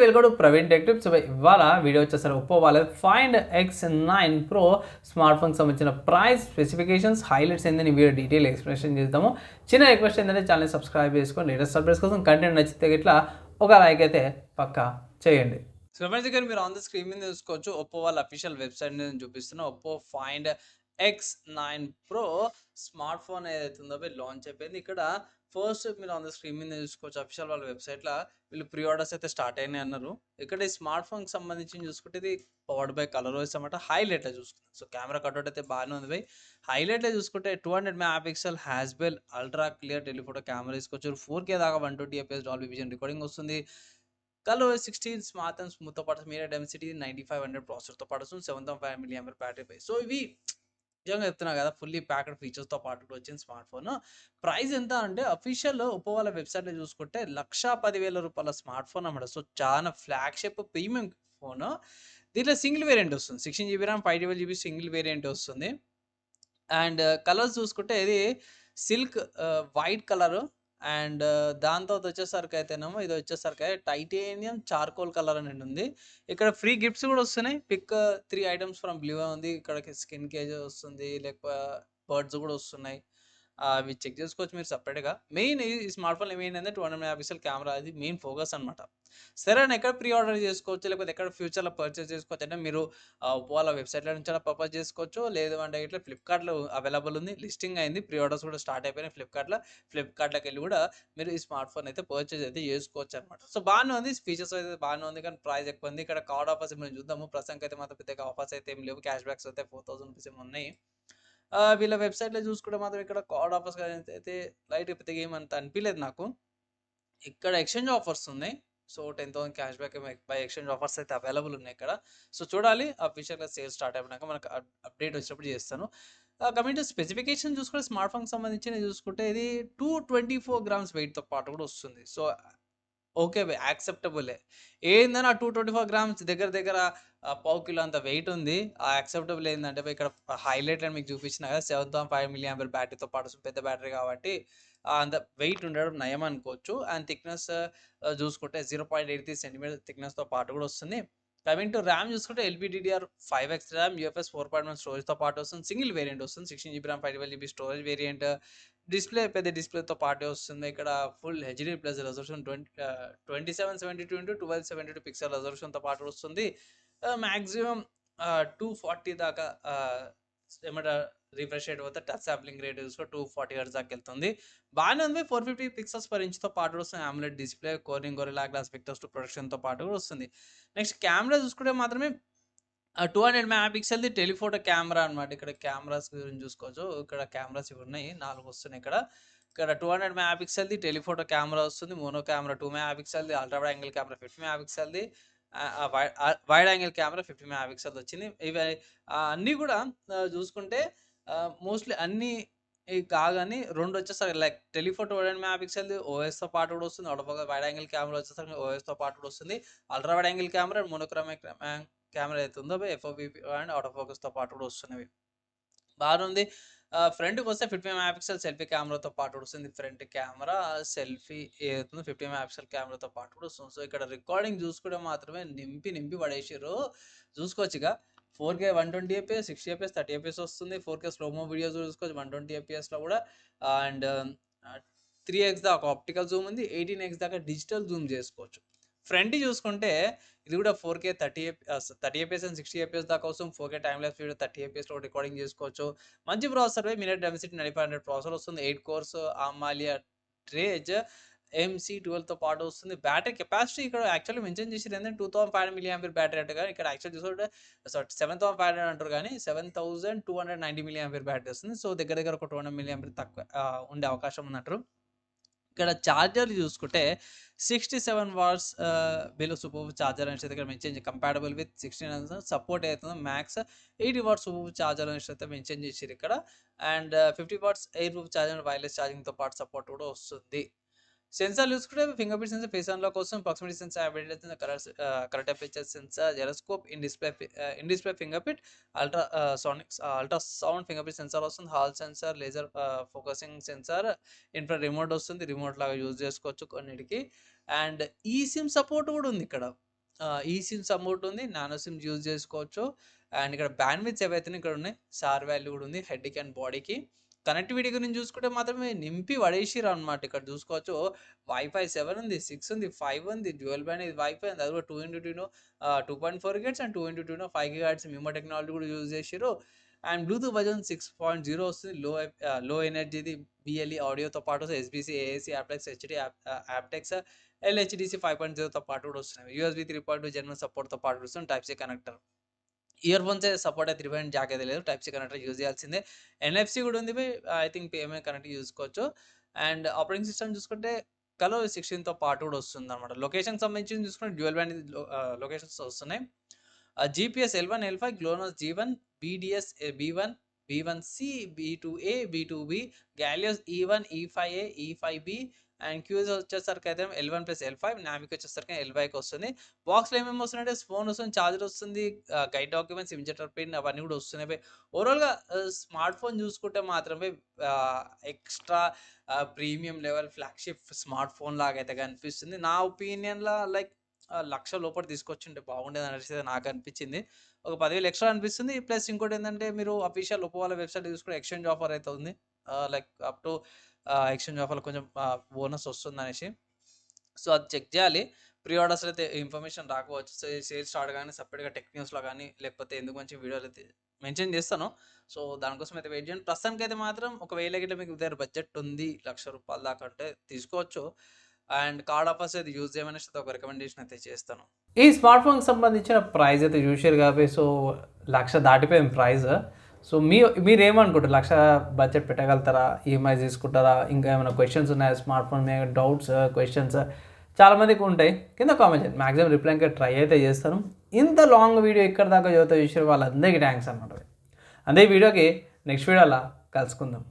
Welcome to Praveen tech tips. ఇవాళ video వచ్చేసరికి Oppo వాళ్ళ ఫైండ్ X9 Pro స్మార్ట్ ఫోన్కి సంబంధించిన ప్రైస్, స్పెసిఫికేషన్స్, హైలైట్స్ ఏందని వీడియో డీటెయిల్ ఎక్స్ప్లెనేషన్ చేద్దాము. చిన్న రిక్వెస్ట్ ఏంటంటే ఛానల్ సబ్స్క్రైబ్ చేసుకొని లేటెస్ట్ అప్డేట్స్ కోసం కంటెంట్ నచ్చితే ఇట్లా ఒక లైక్ అయితే పక్కా చేయండి. సో ఫ్రెండ్స్, ఇక్కడ మీరు ఆన్ ద స్క్రీన్ మీద చూసుకోవచ్చు, ఒప్పో వాళ్ళ అఫీషియల్ వెబ్సైట్ నేను చూపిస్తున్నా. Oppo find X9 Pro smart phone ఏదైతే ఉందో లాంచ్ అయిపోయింది. ఇక్కడ ఫస్ట్ మీరు ఆన్ ద స్క్రీన్ మీద చూసుకోవచ్చు, అఫీషియల్ వాళ్ళ వెబ్సైట్లో వీళ్ళు ప్రీ ఆర్డర్స్ అయితే స్టార్ట్ అయినాయి అన్నారు. ఇక్కడ ఈ స్మార్ట్ ఫోన్కి సంబంధించి చూసుకుంటే ఇది పవర్డ్ బై కలర్ ఓఎస్ అన్నమాట. హైలైట్లో చూసుకుంటాం, సో కెమెరా కట్అవుట్ అయితే బాగానే ఉంది బై. హైలైట్లో చూసుకుంటే 200 megapixel Hasselblad ultra clear telephoto camera తీసుకోవచ్చు. 4K దాకా 120 FPS డాల్బీ విజన్ రికార్డింగ్ వస్తుంది. కలర్ 16 స్మార్ట్ అండ్ స్మూత్తో పాటు మీడియా డెన్సిటీ 9500 ప్రాసెసర్తో పాటు 7,500 mAh బ్యాటరీ. సో ఇవి నిజంగా చెప్తున్నా కదా, ఫుల్లీ ప్యాక్డ్ ఫీచర్స్తో పాటు వచ్చింది స్మార్ట్ ఫోన్. ప్రైస్ ఎంత అంటే అఫీషియల్ ఒప్పో వాళ్ళ వెబ్సైట్లో చూసుకుంటే 1,10,000 రూపాయల స్మార్ట్ ఫోన్ అన్నమాట. సో చాలా ఫ్లాగ్షిప్ ప్రీమియం ఫోన్. దీంట్లో సింగిల్ వేరియంట్ వస్తుంది, 16GB RAM 512GB single variant వస్తుంది. అండ్ కలర్స్ చూసుకుంటే ఇది సిల్క్ వైట్ కలరు. అండ్ దాని తర్వాత వచ్చేసరికి అయితేనేమో ఇది వచ్చేసరికి టైటేనియం చార్కోల్ కలర్ అని ఉంది. ఇక్కడ ఫ్రీ గిఫ్ట్స్ కూడా వస్తున్నాయి. పిక్ 3 ఐటమ్స్ ఫ్రమ్ బ్లూ ఉంది. ఇక్కడ స్కిన్ కేజ్ వస్తుంది, లేకపోతే బర్డ్స్ కూడా వస్తున్నాయి. అవి చెక్ చేసుకోవచ్చు మీరు సపరేట్గా. మెయిన్ ఈ స్మార్ట్ ఫోన్ మెయిన్ అంటే 200 మెగాపిక్సెల్ కెమెరా, అది మెయిన్ ఫోకస్ అనమాట. సరే అని ఎక్కడ ప్రీ ఆర్డర్ చేసుకోవచ్చు, లేకపోతే ఎక్కడ ఫ్యూచర్లో పర్చేస్ చేసుకోవచ్చు అంటే మీరు వాళ్ళ వెబ్సైట్లో నుంచి పర్చేస్ చేసుకోవచ్చు. లేదు అంటే ఇట్లా ఫ్లిప్కార్ట్లో అవైలబుల్ ఉంది, లిస్టింగ్ అయింది, ప్రీ ఆర్డర్స్ కూడా స్టార్ట్ అయిపోయినాయి ఫ్లిప్కార్ట్లోకి వెళ్ళి కూడా మీరు ఈ స్మార్ట్ ఫోన్ అయితే పర్చేస్ అయితే చేసుకోవచ్చు అనమాట. సో బాగానే ఉంది, ఫీచర్స్ అయితే బాగానే ఉంది, కానీ ప్రైస్ ఎక్కువ ఉంది. ఇక్కడ కార్డ్ ఆఫర్స్ మనం చూద్దాము. ప్రస్తుతానికి అయితే మాత్రం పెద్దగా ఆఫర్స్ అయితే ఏం లేవు, క్యాష్ బ్యాక్స్ అయితే 4,000 రూపీస్ ఏమి ఉన్నాయి. వీళ్ళ వెబ్సైట్లో చూసుకుంటే మాత్రం ఇక్కడ కార్డ్ ఆఫర్స్ అయితే లైట్ పెద్దగా ఏమంత అనిపించలేదు నాకు. ఇక్కడ ఎక్స్చేంజ్ ఆఫర్స్ ఉన్నాయి. So 10,000 cash back by exchange offers అయితే అవైలబుల్ ఉన్నాయి ఇక్కడ. సో చూడాలి, అఫీషియల్గా సేల్ స్టార్ట్ అయిపోయినాక మనకు అప్డేట్ వచ్చినప్పుడు చేస్తాను. కమింగ్ టు స్పెసిఫికేషన్ చూసుకుంటే స్మార్ట్ ఫోన్కి సంబంధించి చూసుకుంటే ఇది 224 గ్రామ్స్ వెయిట్తో పాటు కూడా వస్తుంది. సో ఓకే, యాక్సెప్టబులే. ఏందని ఆ 224 గ్రామ్స్ దగ్గర దగ్గర పావు కిలో అంత వెయిట్ ఉంది. ఆ యాక్సెప్టబుల్ ఏంటంటే ఇక్కడ హైలైట్ అని మీకు చూపించిన కదా, 7,500 mAh బ్యాటరీతో పాటు పెద్ద బ్యాటరీ కాబట్టి అంత వెయిట్ ఉండడం నయం అనుకోవచ్చు. అండ్ థిక్నెస్ చూసుకుంటే 0.83 సెంటీమీటర్ థిక్నెస్తో పాటు కూడా వస్తుంది. కమింగ్ టు ర్యామ్ చూసుకుంటే LPDDR5X ర్యామ్, UFS 4.1 స్టోరేజ్తో పాటు వస్తుంది. సింగిల్ వేరియంట్ వస్తుంది, 16GB RAM 512GB storage variant. Display పెద్ద డిస్ప్లేతో పాటే వస్తుంది. ఇక్కడ full HD plus resolution 2772 x 1272 pixel రెజల్యూషన్తో పాటు వస్తుంది. మ్యాక్సిమం 240 దాకా ఏమంటారు రిఫ్రెష్ రేట్ పోతే టచ్ శాంప్లింగ్ రేట్ చూసుకో 240 Hz దాకా వెళ్తుంది. బాగానే ఉంది. 450 పిక్సెల్స్ పర్ ఇంచ్తో పాటు వస్తుంది. AMOLED డిస్ప్లే, కోరింగ్ గొరిల్లా గ్లాస్ విక్టర్స్ 2 ప్రొడక్షన్తో పాటు కూడా వస్తుంది. నెక్స్ట్ కెమెరా చూసుకుంటే మాత్రమే 200 మెగాపిక్సెల్ది టెలిఫోటో కెమెరా అనమాట. ఇక్కడ కెమెరాస్ గురించి చూసుకోవచ్చు. ఇక్కడ కెమెరాస్ ఇవి ఉన్నాయి, 4 వస్తున్నాయి ఇక్కడ. 200 మెగాపిక్సెల్ది టెలిఫోటో కెమెరా వస్తుంది. మోనో కెమెరా 2 మెగాపిక్సెల్ది, అల్ట్రా వైడ్ యాంగిల్ కెమెరా 50 మెగాపిక్సెల్ది, వైడ్ యాంగిల్ కెమెరా 50 మెగాపిక్సెల్ది వచ్చింది. ఇవి అన్నీ కూడా చూసుకుంటే మోస్ట్లీ అన్నీ కాగానే 2 వచ్చేసరికి లైక్ టెలిఫోటో 200 మెగాపిక్సెల్ది ఓఎస్తో పాటు కూడా వస్తుంది. అటుపక్క వైడ్ యాంగిల్ కెమెరా వచ్చేసరికి ఓఎస్తో పాటు కూడా వస్తుంది. Ultra wide angle camera, monochromic camera అయితే ఉందో FOV అండ్ ఆటో ఫోకస్తో పాటు కూడా వస్తున్నవి. బాగుంది. ఫ్రంట్కి వస్తే 50 మెగాపిక్సెల్ సెల్ఫీ కెమెరాతో పాటు వస్తుంది. ఫ్రంట్ కెమెరా సెల్ఫీ ఏదైతుందో 50 మెగాపిక్సెల్ కెమెరాతో పాటు కూడా వస్తుంది. సో ఇక్కడ రికార్డింగ్ చూసుకుంటే మాత్రమే నింపి పడేసారు. చూసుకోవచ్చు ఇక 4K 120 FPS, 60 FPS, 30 FPS వస్తుంది. 4K స్లోమో వీడియోస్ చూసుకోవచ్చు 120 FPSలో కూడా. అండ్ 3x దాకా ఆప్టికల్ జూమ్ ఉంది, 18x దాకా డిజిటల్ జూమ్ చేసుకోవచ్చు. ఫ్రంట్ చూసుకుంటే ఇది కూడా 4K 30 FPS అండ్ 60 FPS దాకా వస్తుంది. 4K టైమ్ ల్యాప్స్ వీడియో 30 FPSలో రికార్డింగ్ చేసుకోవచ్చు. మంచి ప్రాసెసర్, మినిట్ డెన్సిటీ 9500 ప్రాసెసర్ వస్తుంది. 8 కోర్స్ అమాలియా ట్రేజ్ MC12తో పాటు వస్తుంది. బ్యాటరీ కెపాసిటీ ఇక్కడ యాక్చువల్లీ మెన్షన్ చేసేది ఏంటంటే 2,500 mAh బ్యాటరీ అంటే, కానీ ఇక్కడ యాక్చువల్ చూసుకుంటే 7,500 అంటారు, కానీ 7,290 mAh బ్యాటరీ వస్తుంది. సో దగ్గర దగ్గర ఒక 200 mAh తక్కువ ఉండే అవకాశం ఉన్నట్టు. ఇక్కడ ఛార్జర్ చూసుకుంటే 67 వాట్స్ బిలో సూపర్ ఛార్జర్ అనేసి ఇక్కడ మెన్షన్ కంపాటబుల్ విత్ 16 సపోర్ట్ అవుతుంది. మ్యాక్స్ 80 వాట్స్ సూపర్ ఛార్జర్ అనేసి అయితే మెన్షన్ చేసారు ఇక్కడ. And 50 watts air proof charger wireless ఛార్జింగ్తో పాటు సపోర్ట్ కూడా వస్తుంది. సెన్సార్ చూసుకుంటే fingerprint sensor, face unlock కోసం, proximity sensor, ability correct temperature sensor, gyroscope, in display fingerprint, ultra sound fingerprint sensor వస్తుంది. Hall sensor, laser focusing sensor, infra remote వస్తుంది. Remote లాగా use చేసుకోవచ్చు కొన్నిటికి. And ఈ SIM support కూడా ఉంది ఇక్కడ. ఈ సిమ్ సపోర్ట్ ఉంది. నానో సిమ్ యూజ్ చేసుకోవచ్చు. అండ్ ఇక్కడ బ్యాండ్‌విడ్త్స్ ఏవైతే ఇక్కడ ఉన్నాయి. సార్ వాల్యూ కూడా ఉంది హెడ్‌కి అండ్ బాడీకి. కనెక్టివిటీ గురించి చూసుకుంటే మాత్రమే నింపి పడేసిర్రనమాట. ఇక్కడ చూసుకోవచ్చు వైఫై 7 ఉంది, 6 ఉంది, 5 ఉంది, డ్యూయల్ బ్యాండ్ ఇది వైఫై ఉంది. అది కూడా 2x2 GHz and 2x2 5 GHz MIMO technology కూడా యూజ్ చేసిర్రు. అండ్ బ్లూటూత్ వర్జన్ 6.0 వస్తుంది. లో ఎనర్జీది BLE ఆడియోతో పాటు SBC, AAC, aptX, HD aptX, LHDC 5.0తో పాటు కూడా వస్తున్నాయి. USB 3.2 జెన్యున్ సపోర్ట్‌తో పాటు వస్తుంది. Type C connector. Earphones support అయితే 3.5 జాక్ అయితే లేదు. టైప్ సి కనెక్టర్ యూజ్ చేయాల్సిందే. NFC కూడా ఉంది. ఐ థింక్ PMA కనెక్ట్ చూసుకోవచ్చు. అండ్ ఆపరేటింగ్ సిస్టమ్ చూసుకుంటే కలో 16తో పాటు కూడా వస్తుందన్నమాట. లొకేషన్‌కి సంబంధించి చూసుకుంటే డ్యూయల్ బ్యాండ్ లొకేషన్స్ వస్తున్నాయి. GPS L1, L5, GLONASS G1, BDS B1, B1C, B2A, B2B, Galios E1, E5A, E5B and క్యూజ్ వచ్చేసరికి అయితే L1+L5, నావిక్ వచ్చేసరికి L5కి వస్తుంది. బాక్స్లో ఏమేమి వస్తున్నాయంటే ఫోన్ వస్తుంది, ఛార్జర్ వస్తుంది, గైడ్ డాక్యుమెంట్స్, ఇమిజెటర్ పిన్ అవన్నీ కూడా వస్తున్నాయి. ఓవరాల్గా స్మార్ట్ ఫోన్ చూసుకుంటే మాత్రమే extra premium level flagship smart phone లాగా అయితే కనిపిస్తుంది. నా ఒపీనియన్లో లైక్ లక్ష లోపల తీసుకొచ్చుంటే బాగుండేది అనేసి నాకు అనిపించింది. ఒక 10,000 ఎక్స్ట్రా అనిపిస్తుంది. ప్లస్ ఇంకోటి ఏంటంటే మీరు అఫీషియల్ ఒప్పో వాళ్ళ వెబ్సైట్ చూసుకుంటే ఎక్స్చేంజ్ ఆఫర్ అయితే ఉంది. లైక్ అప్ టు ఎక్స్చేంజ్ ఆఫర్లో కొంచెం బోనస్ వస్తుందనేసి. సో అది చెక్ చేయాలి. ప్రీ ఆర్డర్స్లో అయితే ఇన్ఫర్మేషన్ రాకపోవచ్చు. సో సేల్స్ స్టార్ట్ కానీ సపరేట్గా టెక్ న్యూస్లో కానీ లేకపోతే ఎందుకు మంచి వీడియోలు అయితే మెన్షన్ చేస్తాను. సో దానికోసం అయితే వెయిట్ చేయండి. ప్రస్తుతానికి అయితే మాత్రం ఒకవేళ గిట్ల మీకు దగ్గర బడ్జెట్ ఉంది ₹1,00,000 దాకా అంటే తీసుకోవచ్చు. అండ్ కార్డ్ ఆఫర్స్ అయితే యూజ్ చేయమనేసి ఒక రికమెండేషన్ అయితే చేస్తాను. ఈ స్మార్ట్ ఫోన్కి సంబంధించిన ప్రైస్ అయితే చూసారు కాబట్టి సో 1,00,000 దాటిపోయింది ప్రైస్. సో మీరేమనుకుంటారు, 1,00,000 బడ్జెట్ పెట్టగలుగుతారా? ఈఎంఐ తీసుకుంటారా? ఇంకా ఏమైనా క్వశ్చన్స్ ఉన్నాయా స్మార్ట్ ఫోన్ మీద? డౌట్స్, క్వశ్చన్స్ చాలామందికి ఉంటాయి. కింద కామెంట్ చేయండి. మ్యాక్సిమం రిప్లైకి ట్రై అయితే చేస్తాను. ఇంత లాంగ్ వీడియో ఇక్కడ దాకా చదివితే చూసారు వాళ్ళందరికీ థ్యాంక్స్ అన్నమాట. అదే వీడియోకి నెక్స్ట్ వీడియోలో కలుసుకుందాం.